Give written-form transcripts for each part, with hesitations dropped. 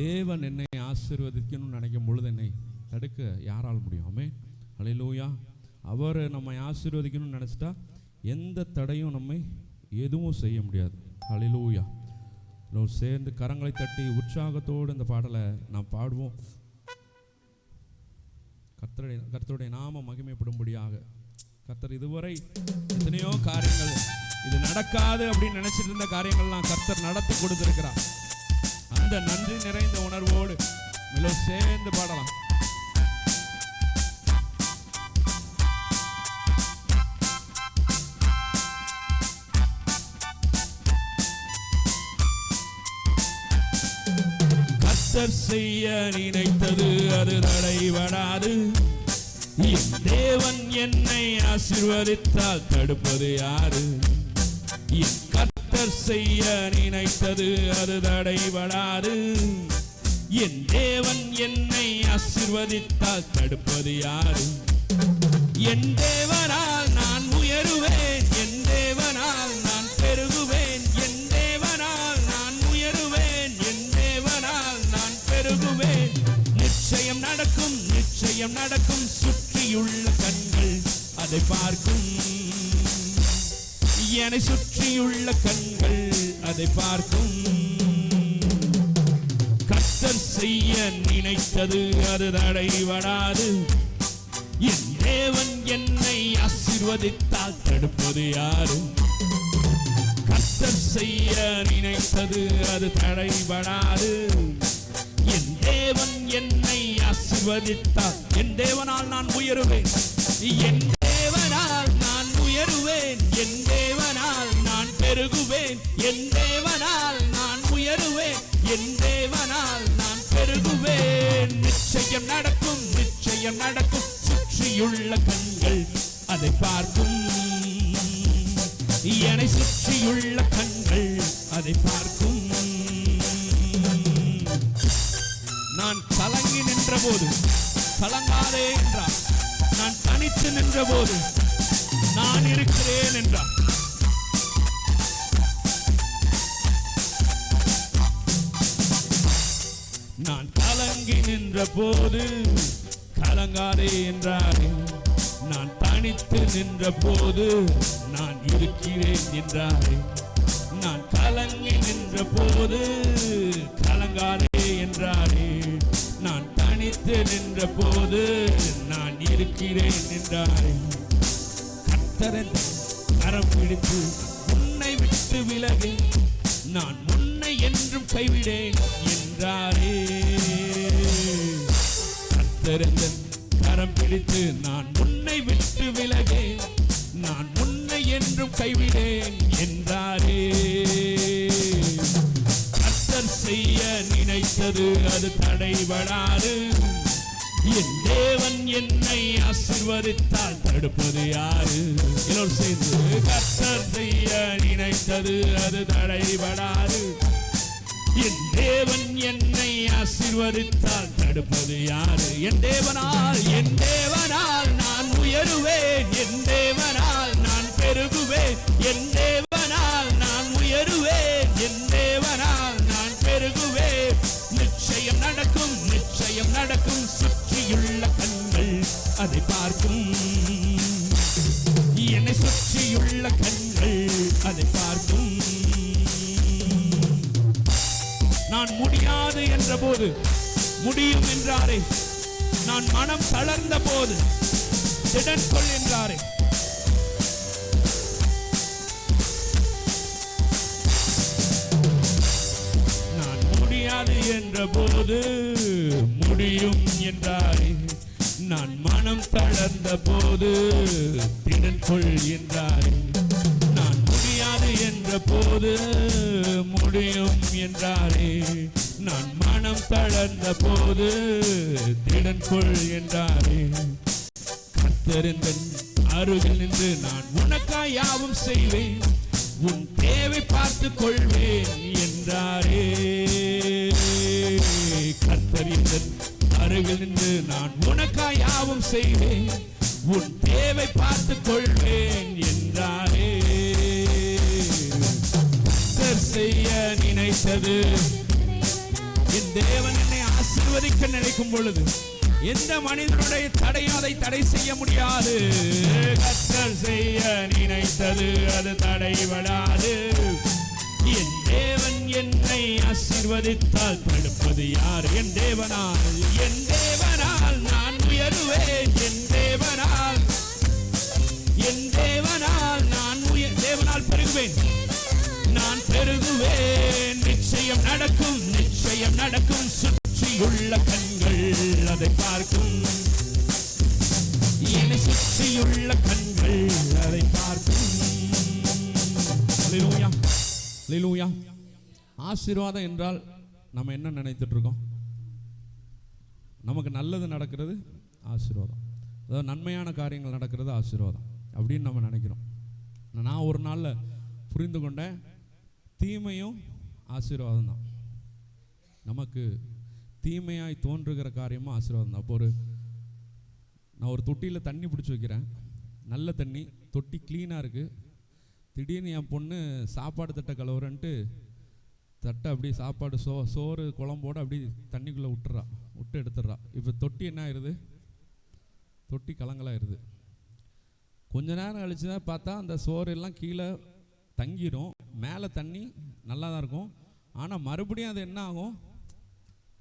தேவன் என்னை ஆசீர்வதிக்கணும்னு நினைக்கும் பொழுது என்னை தடுக்க யாரால் முடியும்? ஆமென், ஹல்லேலூயா. அவர் நம்மை ஆசீர்வதிக்கணும்னு நினச்சிட்டா எந்த தடையும் நம்மை எதுவும் செய்ய முடியாது. ஹல்லேலூயா. சேர்ந்து கரங்களை தட்டி உற்சாகத்தோடு இந்த பாடலை நாம் பாடுவோம். கர்த்தருடைய நாம மகிமைப்படும்படியாக. கர்த்தர் இதுவரை எத்தனையோ காரியங்கள் இது நடக்காது அப்படின்னு நினைச்சிட்டு இருந்த காரியங்கள்லாம் கர்த்தர் நடத்தி கொடுத்திருக்கிறார். அந்த நன்றி நிறைந்த உணர்வோடு சேர்ந்து பாடலாம். கர்த்தர் செய்ய நினைத்தது அது தடைபடாது. என் தேவன் என்னை ஆசீர்வதித்தால் தடுப்பது யாரு? என் கர்த்தர் செய்ய நினைத்தது அது தடைபடாது. என் தேவன் என்னை ஆசீர்வதித்தால் தடுப்பது யாரு? என் தேவனால் நான் உயருவேன், என் தேவனால் நான் பெருகுவேன், என் தேவனால் நான் உயருவேன், என் தேவனால் நான் பெருகுவேன். நிச்சயம் நடக்கும், நிச்சயம் நடக்கும். சுற்றியுள்ள கண்கள் அதை பார்க்கும், என்னை சுற்றியுள்ள கண்கள் அதை பார்க்கும். கர்த்தர் செய்ய நினைத்தது அது தடைபடாது. என் தேவன் என்னை ஆசீர்வதித்தால் தடுப்பது யாரு? கர்த்தர் செய்ய நினைத்தது அது தடைபடாது. என் தேவன் என்னை ஆசீர்வதித்தால் என் தேவனால் நான் உயருவேன், என் தேவனால் நான் உயருவேன், என் தேவனால் நான் பெருகுவேன், என் தேவனால் நான் உயருவேன், என் தேவனால் நான் பெருகுவேன். நிச்சயம் நடக்கும், நிச்சயம் நடக்கும். சுற்றியுள்ள கண்கள் அதை பார்க்கும், என்னை சுற்றியுள்ள கண்கள் அதை பார்க்கும். நான் கலங்கி நின்ற போது கலங்காதே என்றார். நான் தனித்து நின்ற போது நான் இருக்கிறேன் என்றார். நான் கலங்கி நின்ற போது கலங்காதே என்றாரே. நான் தனித்து நின்ற போது நான் இருக்கிறேன் என்றாரே. நான் கலங்கி நின்ற போது கலங்காதே என்றாரே. நான் தனித்து நின்ற போது நான் இருக்கிறேன் என்றாரே. கர்த்தர் கரம் பிடித்து உன்னை விட்டு விலகி நான் உன்னை என்றும் கைவிடேன் என்றாரே. கர்த்தர் கரம் பிடித்து நான் உன்னை விட்டு விலகி நான் உன்னை என்றும் கைவிடேன் என்றாரே. கர்த்தர் செய்ய நினைத்தது அது தடைபடாது. என் தேவன் என்னை ஆசீர்வதித்தால் தடுப்பது யாரு? எல்லோரும் சேர்ந்து கர்த்தர் செய்ய நினைத்தது அது தடைபடாது. என் தேவன் என்னை ஆசீர்வதித்தால் தடுப்பது யாரு? என் தேவனால், என் தேவனால் நான் உயருவேன், என் தேவனால் நான் பெருகுவேன், என் தேவனால் நான் உயருவேன், என் தேவனால் நான் பெருகுவேன். நிச்சயம் நடக்கும், நிச்சயம் நடக்கும். சுற்றியுள்ள கண்கள் அதை பார்க்கும், என்னை சுற்றியுள்ள கண்கள் அதை பார்க்கும். நான் முடியாது என்ற போது முடியும் என்றாரே. நான் மனம் தளர்ந்த போது திடன் கொள் என்றாரே. நான் முடியாது என்ற போது முடியும் என்றாரே. நான் மனம் தளர்ந்த போது திடன் கொள் என்றாரே. நான் முடியாது என்ற போது முடியும் என்றாரே. நான் மனம் தளர்ந்த போது திடன் கொள் என்றாரே. கர்த்தர் அருகில் நின்று நான் உனக்காய் யாவும் செய்வேன், உன் தேவை பார்த்து கொள்வேன் என்றாரே. கர்த்தர் அருகில் நின்று நான் உனக்காய் யாவும் செய்வேன், உன் தேவை பார்த்து கொள்வேன் என்றாரே. கர்த்தர் செய்ய நினைத்தது என் தேவன் என்னை ஆசீர்வதிக்க நினைக்கும் பொழுது எந்த மனிதனுடைய தடையும் அதை தடை செய்ய முடியாது. கர்த்தர் செய்ய நினைத்தது அது தடைபடாது. என் தேவன் என்னை ஆசீர்வதித்தால் தடுப்பது யார்? என் தேவனால், என் தேவனால் நான் உயருவேன். என் தேவனால், என் தேவனால் நான் தேவனால் பெருகுவேன், நான் பெருகுவேன். நிச்சயம் நடக்கும், நிச்சயம் நடக்கும். சுற்றியுள்ள கண்கள் அதை பார்க்கும், என்னை சுற்றியுள்ள கண்கள் அதை பார்க்கும். அல்லேலூயா, அல்லேலூயா. ஆசீர்வாதம் என்றால் நம்ம என்ன நினைத்துட்டு இருக்கோம்? நமக்கு நல்லது நடக்கிறது ஆசீர்வாதம், அதாவது நன்மையான காரியங்கள் நடக்கிறது ஆசீர்வாதம் அப்படின்னு நம்ம நினைக்கிறோம். நான் ஒரு நாளில் புரிந்து கொண்டேன், தீமையும் ஆசீர்வாதம் தான். நமக்கு தீமையாய் தோன்றுகிற காரியமும் ஆசீர்வாதம் தான். அப்போ நான் ஒரு தொட்டியில் தண்ணி பிடிச்சி வைக்கிறேன், நல்ல தண்ணி, தொட்டி க்ளீனாக இருக்குது. திடீர்னு என் பொண்ணு சாப்பாடு தட்டை கலவுறன்ட்டு தட்டை அப்படி சாப்பாடு சோறு குழம்போடு அப்படி தண்ணிக்குள்ளே விட்டு எடுத்துடுறா. இப்போ தொட்டி என்ன ஆயிடுது? தொட்டி கலங்கலாயிருது. கொஞ்ச நேரம் கழிச்சு தான் பார்த்தா அந்த சோறு எல்லாம் கீழே தங்கிடும், மேலே தண்ணி நல்லா தான் இருக்கும். ஆனால் மறுபடியும் அது என்ன ஆகும்?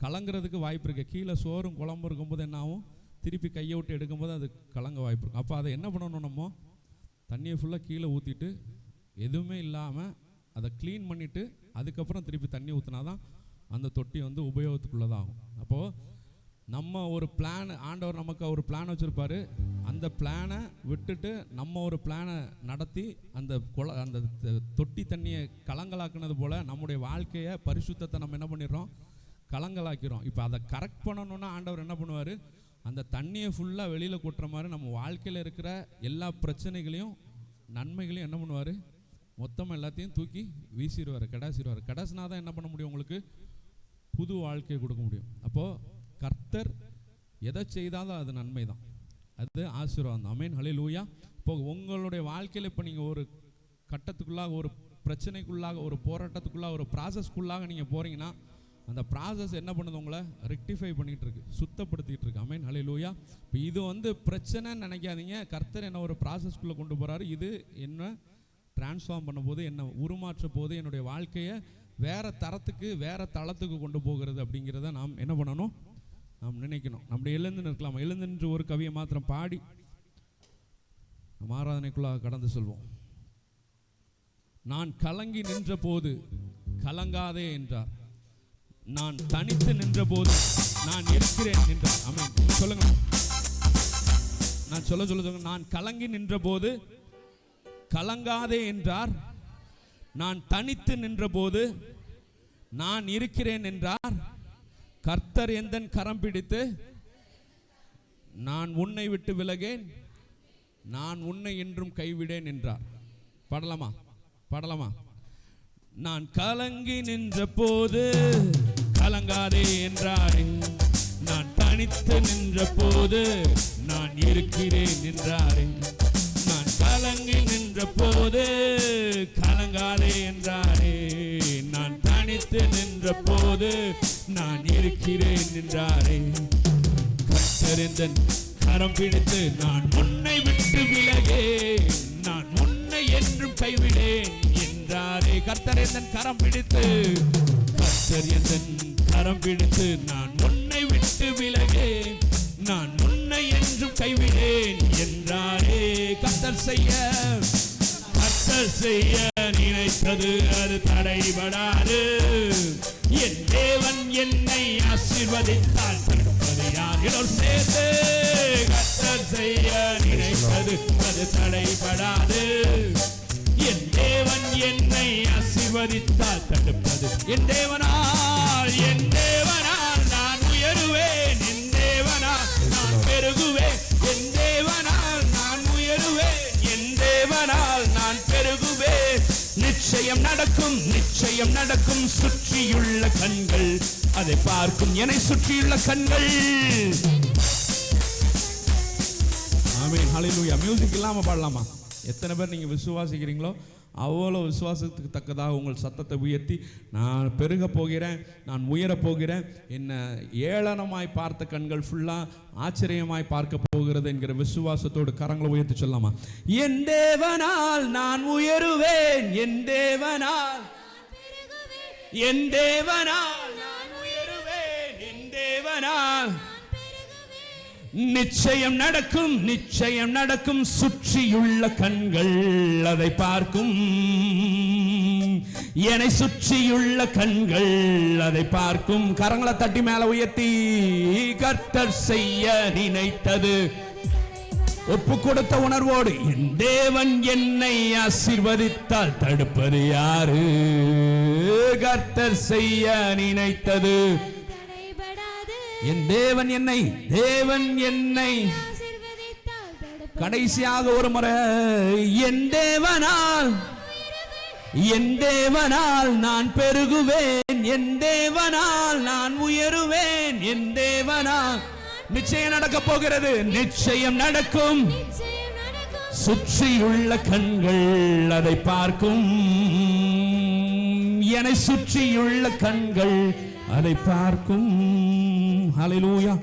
கலங்கிறதுக்கு வாய்ப்பு இருக்குது. கீழே சோறும் குழம்பு இருக்கும்போது என்ன ஆகும்? திருப்பி கையை விட்டு எடுக்கும்போது அது கலங்க வாய்ப்பு இருக்கும். அப்போ அதை என்ன பண்ணணும்? நம்ம தண்ணியை ஃபுல்லாக கீழே ஊற்றிட்டு எதுவுமே இல்லாமல் அதை க்ளீன் பண்ணிவிட்டு அதுக்கப்புறம் திருப்பி தண்ணி ஊற்றினா தான் அந்த தொட்டி வந்து உபயோகத்துக்குள்ளதாக ஆகும். அப்போது நம்ம ஒரு பிளான், ஆண்டவர் நமக்கு ஒரு பிளான் வச்சுருப்பார். அந்த பிளானை விட்டுட்டு நம்ம ஒரு பிளானை நடத்தி அந்த தொட்டி தண்ணியை கலங்கலாக்குனது போல் நம்முடைய வாழ்க்கையை, பரிசுத்தத்தை நம்ம என்ன பண்ணிடுறோம்? கலங்கலாக்கிறோம். இப்போ அதை கரெக்ட் பண்ணணுன்னா ஆண்டவர் என்ன பண்ணுவார்? அந்த தண்ணியை ஃபுல்லாக வெளியில் கொட்டுற மாதிரி நம்ம வாழ்க்கையில் இருக்கிற எல்லா பிரச்சனைகளையும் நன்மைகளையும் என்ன பண்ணுவார்? மொத்தமாக எல்லாத்தையும் தூக்கி வீசிடுவார், கடாசிடுவார். கடாசினா தான் என்ன பண்ண முடியும்? உங்களுக்கு புது வாழ்க்கையை கொடுக்க முடியும். அப்போது கர்த்தர் எதை செய்தாலும் அது நன்மை தான், அது ஆசீர்வாதம் தான். ஆமென், ஹல்லேலூயா. இப்போ உங்களுடைய வாழ்க்கையில் இப்போ நீங்கள் ஒரு கட்டத்துக்குள்ளாக, ஒரு பிரச்சனைக்குள்ளாக, ஒரு போராட்டத்துக்குள்ளாக, ஒரு ப்ராசஸ்க்குள்ளாக நீங்கள் போகிறீங்கன்னா அந்த ப்ராசஸ் என்ன பண்ணுது? உங்களை ரெக்டிஃபை பண்ணிகிட்டு இருக்கு, சுத்தப்படுத்திகிட்டு இருக்கு. ஆமென், ஹல்லேலூயா. இப்போ இது வந்து பிரச்சனைன்னு நினைக்காதீங்க. கர்த்தர் என்ன ஒரு ப்ராசஸ்க்குள்ளே கொண்டு போகிறாரு. இது என்ன டிரான்ஸ்ஃபார்ம் பண்ண போது, என்ன உருமாற்ற போது, என்னுடைய வாழ்க்கையை வேறு தரத்துக்கு, வேறு தளத்துக்கு கொண்டு போகிறது அப்படிங்கிறத நாம் என்ன பண்ணணும்? நாம் நினைக்கணும். நம்முடைய எழுந்து நிற்கலாம். எழுந்து நின்று ஒரு கவியை மாத்திரம் பாடி நம்ம ஆராதனைக்குள்ளாக கடந்து செல்வோம். நான் கலங்கி நின்ற போது கலங்காதே என்றார், நான் தனித்து நின்ற போது நான் இருக்கிறேன் என்றார். ஆமென், சொல்லுங்க. நான் சொல்லுங்க. நான் கலங்கி நின்ற போது கலங்காதே என்றார், நான் தனித்து நின்ற போது நான் இருக்கிறேன் என்றார். கர்த்தர் எந்தன் கரம் பிடித்து நான் உன்னை விட்டு விலகேன், நான் உன்னை என்றும் கைவிடேன் என்றார். பாடலாமா? நான் கலங்கி நின்ற போது கலங்காதே என்றார், நான் தனித்து நின்ற போது நான் இருக்கிறேன் என்றார். நான் கலங்கி நின்ற போது கலங்காதே என்றாரே, நான் தனித்து நின்ற போது நான் இருக்கிறேன் என்றாரே. கர்த்தர் எந்தன் கரம் பிடித்து நான் உன்னை விட்டு விலகேன், நான் உன்னை என்றும் கைவிடேன் என்றாரே. கர்த்தர் எந்தன் கரம் பிடித்து, கர்த்தர் எந்தன் கரம் பிடித்து நான் உன்னை விட்டு விலகேன், நான் உன்னை என்றும் கைவிடேன் என்றாரே. கர்த்தர் செய்ய நினைத்தது அது தடைபடாது. என் தேவன் என்னை ஆசீர்வதித்தால் தடுப்பது யார்? என்னோடு சேர்ந்து கர்த்தர் செய்ய நினைத்தது அது தடைபடாது. என் தேவன் என்னை ஆசீர்வதித்தால் தடுப்பது என் தேவனால் நான் உயருவேன், என் தேவனால் நான் பெருகுவேன், என் தேவனால் நான் உயருவேன், என் தேவனால் நான் பெருகுவேன். நிச்சயம் நடக்கும், சுற்றியுள்ள கண்கள் அதை பார்க்கும், என்னை சுற்றியுள்ள கண்கள். ஆமென், ஹல்லேலூயா. மியூசிக் இல்லாம பாடலாமா? எத்தனை பேர் நீங்க விசுவாசிக்கிறீங்களோ அவ்வளோ விசுவாசத்துக்கு தக்கதாக உங்கள் சத்தத்தை உயர்த்தி, நான் பெருக போகிறேன், நான் உயரப் போகிறேன், என்னை ஏளனமாய் பார்த்த கண்கள் ஃபுல்லாக ஆச்சரியமாய் பார்க்க போகிறது என்கிற விசுவாசத்தோடு கரங்களை உயர்த்தி சொல்லலாமா? என் தேவனால் நான் உயருவேன், என் தேவனால், என் தேவனால் நான் உயருவேன், என் தேவனால் நிச்சயம் நடக்கும், நிச்சயம் நடக்கும். சுற்றியுள்ள கண்கள் அதை பார்க்கும், என்னை சுற்றியுள்ள கண்கள் அதை பார்க்கும். கரங்களை தட்டி மேல உயர்த்தி, கர்த்தர் செய்ய நினைத்தது ஒப்பு கொடுத்த உணர்வோடு, என் தேவன் என்னை ஆசீர்வதித்தால் தடுப்பது யாரு? கர்த்தர் செய்ய நினைத்தது, என் தேவன் என்னை, தேவன் என்னை. கடைசியாக ஒரு முறை, என் தேவனால், என் தேவனால் நான் பெருகுவேன், என் தேவனால் நான் உயருவேன், என் தேவனால் நிச்சயம் நடக்க போகிறது, நிச்சயம் நடக்கும். சுற்றியுள்ள கண்கள் அதை பார்க்கும், என்னை சுற்றியுள்ள கண்கள் அதை பார்க்கும். ஹல்லேலூயா.